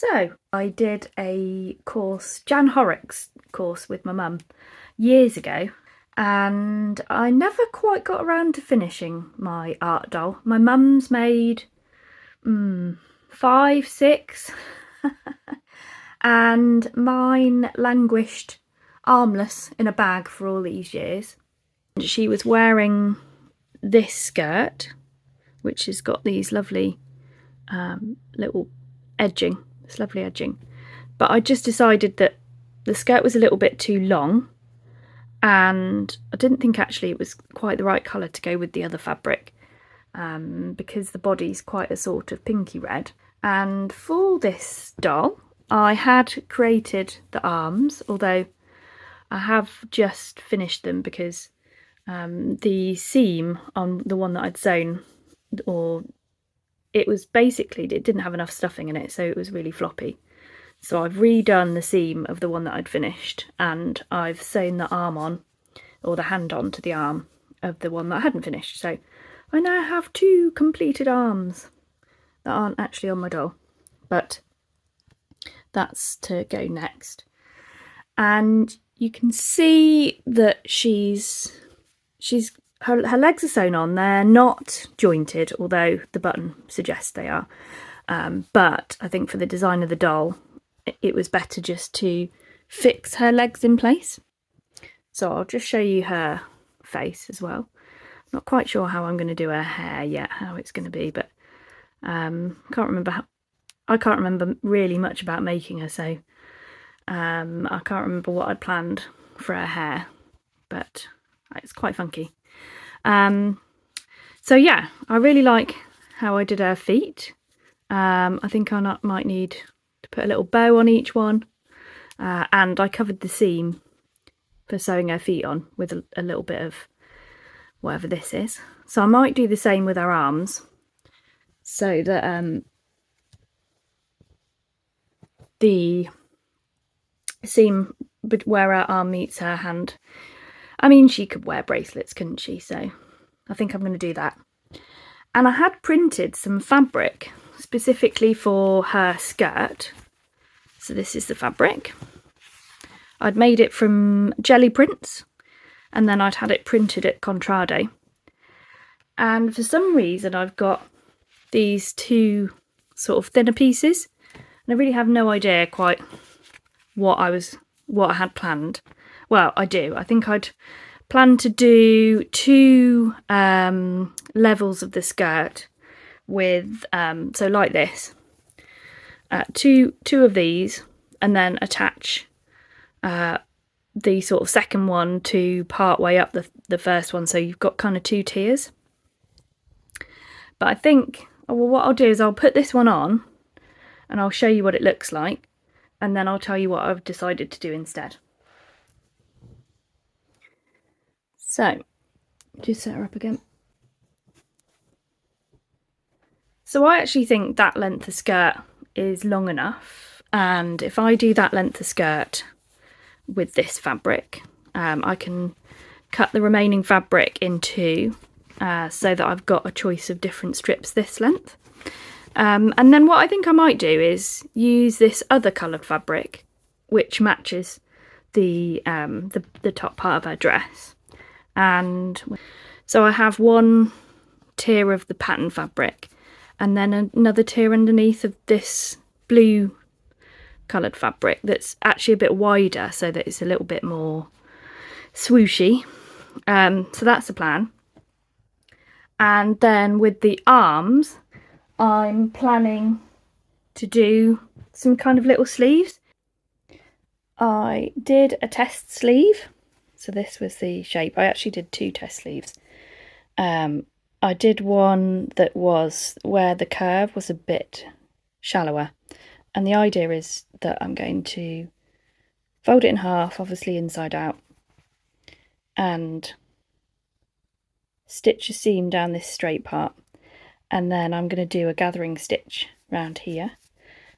So I did a course, Jan Horrocks course with my mum years ago, and I never quite got around to finishing my art doll. My mum's made 5, 6 and mine languished armless in a bag for all these years. She was wearing this skirt, which has got these lovely little edging, this lovely edging. But I just decided that the skirt was a little bit too long, and I didn't think actually it was quite the right colour to go with the other fabric, because the body's quite a sort of pinky red. And for this doll, I had created the arms, although I have just finished them because the seam on the one that I'd sewn, it didn't have enough stuffing in it, so it was really floppy. So I've redone the seam of the one that I'd finished, and I've sewn the arm on, or the hand on to the arm of the one that I hadn't finished. So I now have 2 completed arms that aren't actually on my doll, but that's to go next. And you can see that her legs are sewn on. They're not jointed, although the button suggests they are. But I think for the design of the doll, it was better just to fix her legs in place. So I'll just show you her face as well. Not quite sure how I'm going to do her hair yet, how it's going to be, but I can't remember really much about making her, so I can't remember what I'd planned for her hair, but it's quite funky. So yeah, I really like how I did her feet. I think I might need to put a little bow on each one, and I covered the seam for sewing her feet on with a little bit of whatever this is. So I might do the same with her arms, so that the seam where her arm meets her hand, I mean, she could wear bracelets, couldn't she? So I think I'm going to do that. And I had printed some fabric specifically for her skirt. So this is the fabric. I'd made it from jelly prints, and then I'd had it printed at Contrade. And for some reason I've got these 2 sort of thinner pieces, and I really have no idea quite what I had planned. Well, I do. I think I'd planned to do 2 levels of the skirt with, so like this, 2 of these, and then attach the sort of second one to part way up the first one, so you've got kind of 2 tiers. But I think, well, what I'll do is I'll put this one on and I'll show you what it looks like, and then I'll tell you what I've decided to do instead. So just set her up again. So I actually think that length of skirt is long enough, and if I do that length of skirt with this fabric, I can cut the remaining fabric in 2, so that I've got a choice of different strips this length. And then what I think I might do is use this other coloured fabric, which matches the top part of her dress. And so I have 1 tier of the pattern fabric, and then another tier underneath of this blue coloured fabric that's actually a bit wider, so that it's a little bit more swooshy. So that's the plan. And then with the arms, I'm planning to do some kind of little sleeves. I did a test sleeve, so this was the shape. I actually did 2 test sleeves. I did one that was where the curve was a bit shallower, and the idea is that I'm going to fold it in half, obviously inside out, and stitch a seam down this straight part, and then I'm going to do a gathering stitch round here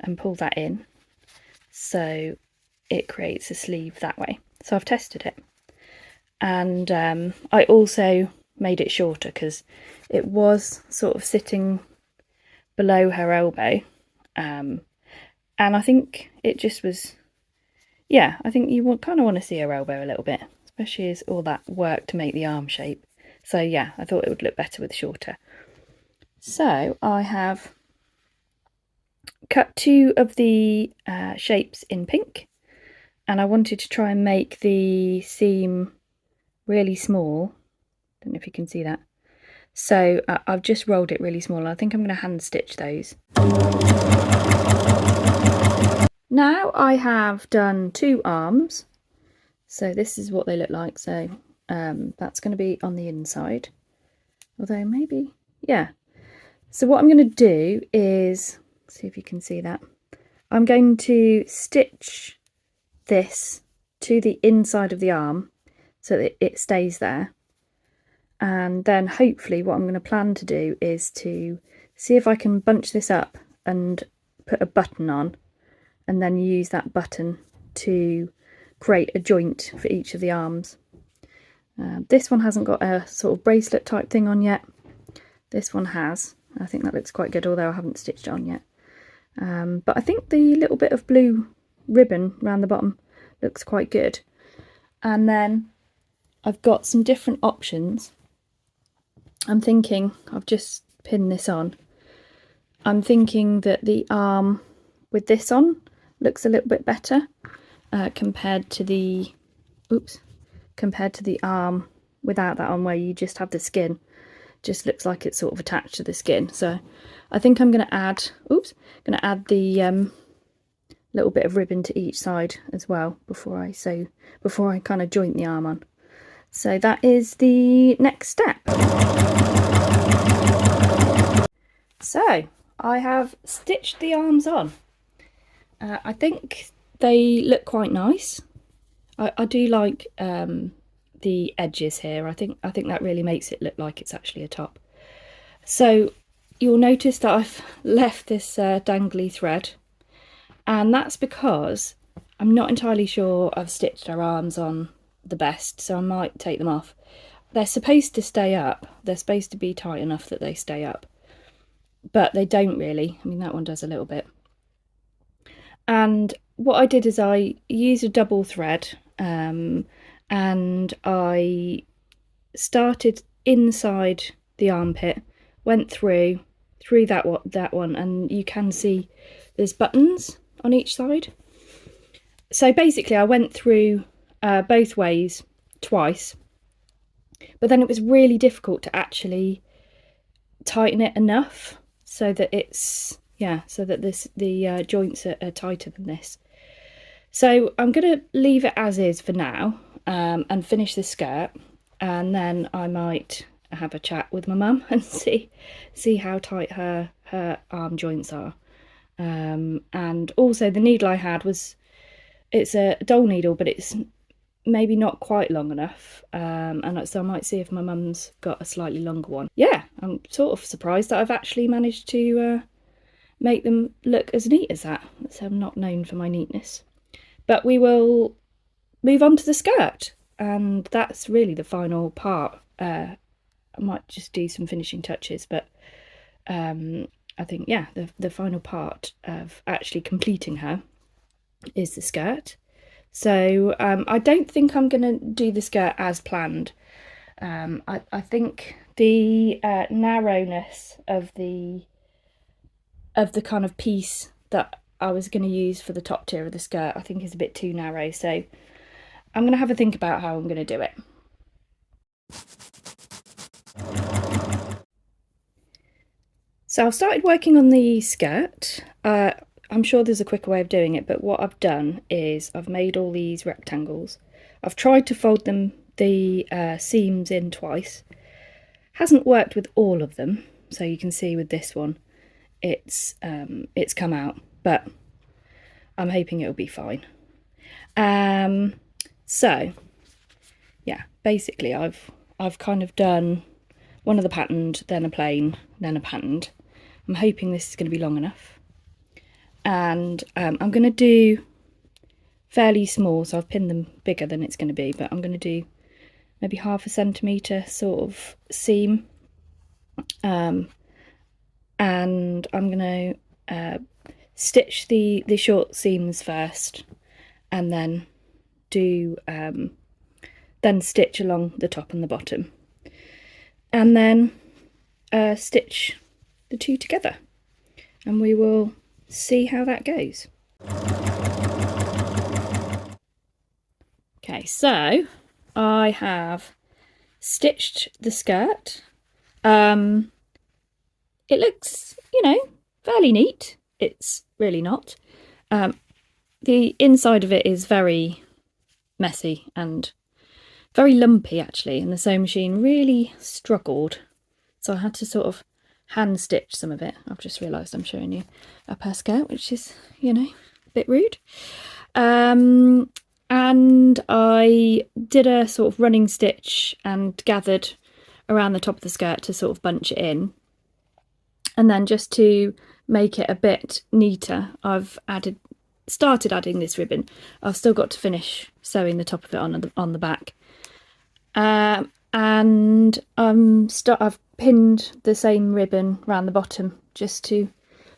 and pull that in, so it creates a sleeve that way. So I've tested it, and I also made it shorter because it was sort of sitting below her elbow, And I think it just was, yeah, I think you kind of want to see her elbow a little bit, especially as all that work to make the arm shape. So yeah, I thought it would look better with shorter. So I have cut 2 of the shapes in pink, and I wanted to try and make the seam really small. Don't know if you can see that. So I've just rolled it really small. I think I'm going to hand stitch those. Now I have done 2 arms. So this is what they look like. So that's going to be on the inside. Although maybe, yeah. So what I'm going to do is, see if you can see that. I'm going to stitch this to the inside of the arm so that it stays there. And then hopefully what I'm going to plan to do is to see if I can bunch this up and put a button on, and then use that button to create a joint for each of the arms. This one hasn't got a sort of bracelet type thing on yet. This one has. I think that looks quite good, although I haven't stitched it on yet. But I think the little bit of blue ribbon around the bottom looks quite good. And then I've got some different options. I'm thinking, I've just pinned this on. I'm thinking that the arm with this on looks a little bit better compared to the arm without that on, where you just have the skin. Just looks like it's sort of attached to the skin. So I think I'm going to add the little bit of ribbon to each side as well before I kind of joint the arm on. So that is the next step. So I have stitched the arms on. I think they look quite nice. I do like the edges here. I think that really makes it look like it's actually a top. So you'll notice that I've left this dangly thread, and that's because I'm not entirely sure I've stitched our arms on the best, so I might take them off. They're supposed to stay up. They're supposed to be tight enough that they stay up, but they don't really. I mean, that one does a little bit. And what I did is I used a double thread, and I started inside the armpit, went through that one, and you can see there's buttons on each side. So basically I went through both ways twice, but then it was really difficult to actually tighten it enough so that it's, yeah, so that the joints are tighter than this. So I'm going to leave it as is for now, and finish the skirt, and then I might have a chat with my mum and see how tight her arm joints are. And also the needle I had it's a doll needle, but it's maybe not quite long enough, and so I might see if my mum's got a slightly longer one. Yeah, I'm sort of surprised that I've actually managed to make them look as neat as that. So I'm not known for my neatness. But we will move on to the skirt, and that's really the final part. I might just do some finishing touches, but I think, yeah, the final part of actually completing her is the skirt. So I don't think I'm going to do the skirt as planned. I think the narrowness of the kind of piece that I was going to use for the top tier of the skirt, I think is a bit too narrow. So I'm going to have a think about how I'm going to do it. So I've started working on the skirt. I'm sure there's a quicker way of doing it, but what I've done is I've made all these rectangles. I've tried to fold the seams in twice. Hasn't worked with all of them, so you can see with this one it's come out, but I'm hoping it'll be fine. So yeah, basically I've kind of done one of the patterned, then a plain, then a patterned. I'm hoping this is going to be long enough. And I'm going to do fairly small, so I've pinned them bigger than it's going to be, but I'm going to do maybe 1/2 centimetre sort of seam. And I'm going to stitch the short seams first, and then do then stitch along the top and the bottom, and then stitch the two together, and we will see how that goes. Okay, so I have stitched the skirt. It looks, you know, fairly neat. It's really not. The inside of it is very messy and very lumpy actually, and the sewing machine really struggled. So I had to sort of hand stitch some of it. I've just realised I'm showing you up her skirt, which is, you know, a bit rude. And I did a sort of running stitch and gathered around the top of the skirt to sort of bunch it in. And then just to make it a bit neater, I've started adding this ribbon. I've still got to finish sewing the top of it on the back. And I've pinned the same ribbon around the bottom just to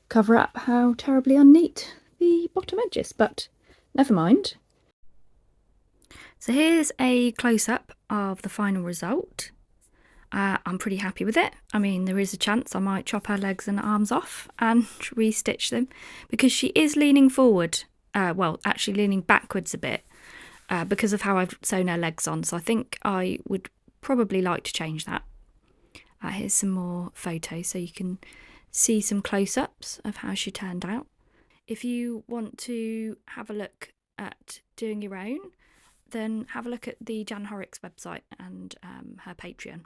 cover up how terribly unneat the bottom edge is, but never mind. So here's a close-up of the final result. I'm pretty happy with it. I mean, there is a chance I might chop her legs and arms off and re-stitch them, because she is leaning forward, well, actually leaning backwards a bit, because of how I've sewn her legs on. So I think I would probably like to change that. Here's some more photos so you can see some close-ups of how she turned out. If you want to have a look at doing your own, then have a look at the Jan Horrocks website and her Patreon.